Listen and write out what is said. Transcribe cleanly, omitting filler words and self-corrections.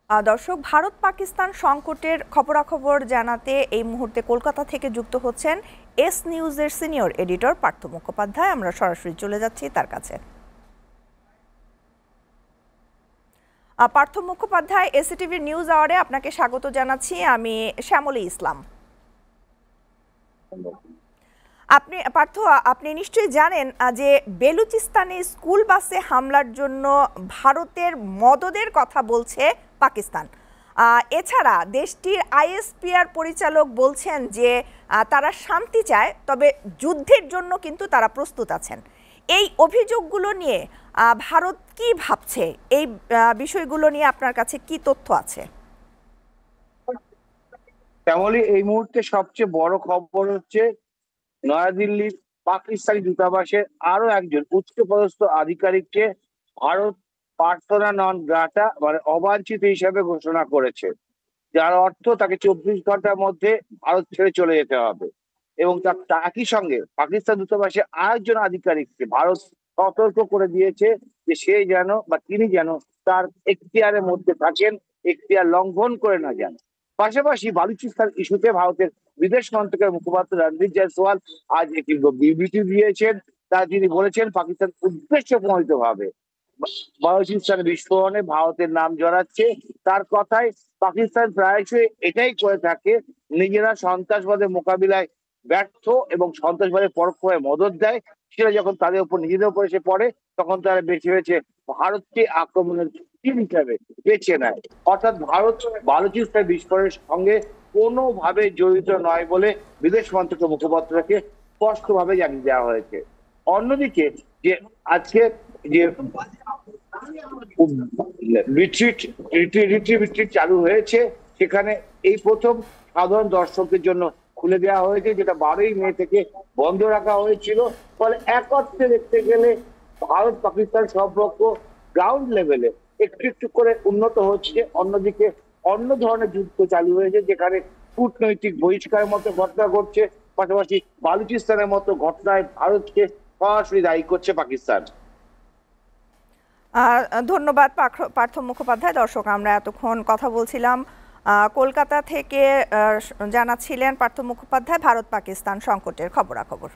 দর্শক, ভারত পাকিস্তান সংকটের খবরাখবর জানাতে এই মুহূর্তে কলকাতা থেকে যুক্ত হচ্ছেন এস নিউজের সিনিয়র এডিটর পার্থ মুখোপাধ্যায়। আমরা সরাসরি চলে যাচ্ছি তার কাছে। পার্থ মুখোপাধ্যায়, এসিটিভির নিউজ আওয়ারে আপনাকে স্বাগত জানাচ্ছি। আমি শ্যামলী ইসলাম। পার্থ, আপনি নিশ্চয়ই জানেন যে বেলুচিস্তানে স্কুল বাসে হামলার জন্য ভারতের মদদের কথা বলছে পাকিস্তান। এছাড়া দেশটির আইএসপিআর পরিচালক বলছেন যে তারা শান্তি চায়, তবে যুদ্ধের জন্য কিন্তু তারা প্রস্তুত আছেন। এই অভিযোগগুলো নিয়ে ভারত কি ভাবছে, এই বিষয়গুলো নিয়ে আপনার কাছে কি তথ্য আছে? তেমনই এই মুহূর্তে সবচেয়ে বড় খবর হচ্ছে নয়াদিল্লির পাকিস্তানি দূতাবাসের আরো একজন উচ্চপদস্থ আধিকারিককে ভারত পার্সোনা নন গ্রাটা মানে অবাঞ্ছিত হিসেবে ঘোষণা করেছে, যার অর্থ তাকে 24 ঘন্টার মধ্যে ভারত ছেড়ে চলে যেতে হবে। এবং তার একই সঙ্গে পাকিস্তান দূতাবাসের আরেকজন আধিকারিককে ভারত সতর্ক করে দিয়েছে যে সে যেন বা তিনি যেন তার এখতিয়ারের মধ্যে থাকেন, এখতিয়ার লঙ্ঘন করে না যান। পাশাপাশি বালুচিস্তান ইস্যুতে ভারতের বিদেশ মন্ত্রকের মুখপাত্র রণদীপ জয়সওয়াল আজ একটি বিবৃতি দিয়েছেন। তিনি বলেছেন পাকিস্তান উদ্দেশ্য প্রণোদিত ভাবে বালুচিস্তান বিস্ফোরণে ভারতের নাম জড়াচ্ছে। তার কথায় পাকিস্তান প্রায়শই এটাই করে থাকে, নিজেরা সন্ত্রাসবাদের মোকাবিলায় ব্যর্থ এবং সন্ত্রাসবাদের পরোক্ষভাবে মদত দেয়, সেটা যখন তাদের উপর নিজেদের উপর এসে পড়ে তখন তারা বেছে বেছে ভারতকে আক্রমণের তীর হিসাবে বেছে নেয়। অর্থাৎ ভারত বালুচিস্তান বিস্ফোরণের সঙ্গে কোনোভাবে জড়িত নয় বলে বিদেশ মন্ত্রকের মুখপাত্রকে স্পষ্টভাবে জানিয়ে দেওয়া হয়েছে। অন্যদিকে যে আজকে যে রিট্রিট চালু হয়েছে, সেখানে এই প্রথম সাধারণ দর্শকদের জন্য খুলে দেওয়া হয়েছে, যেটা 12ই মে থেকে বন্ধ রাখা হয়েছিল। ফলে এক অর্থে দেখতে গেলে ভারত পাকিস্তান সম্পর্ক গ্রাউন্ড লেভেলে একটু একটু করে উন্নত হচ্ছে। অন্যদিকে অন্য ধরনের যুদ্ধ চালু হয়েছে, যেখানে কূটনৈতিক বহিষ্কারের মতো ঘটনা ঘটছে, পাশাপাশি বালুচিস্তানের মতো ঘটনায় ভারতকে সরাসরি দায়ী করছে পাকিস্তান। ধন্যবাদ পার্থ মুখোপাধ্যায়। দর্শক, আমরা এতক্ষণ কথা বলছিলাম কলকাতা থেকে, জানাচ্ছিলেন পার্থ মুখোপাধ্যায় ভারত পাকিস্তান সংকটের খবরাখবর।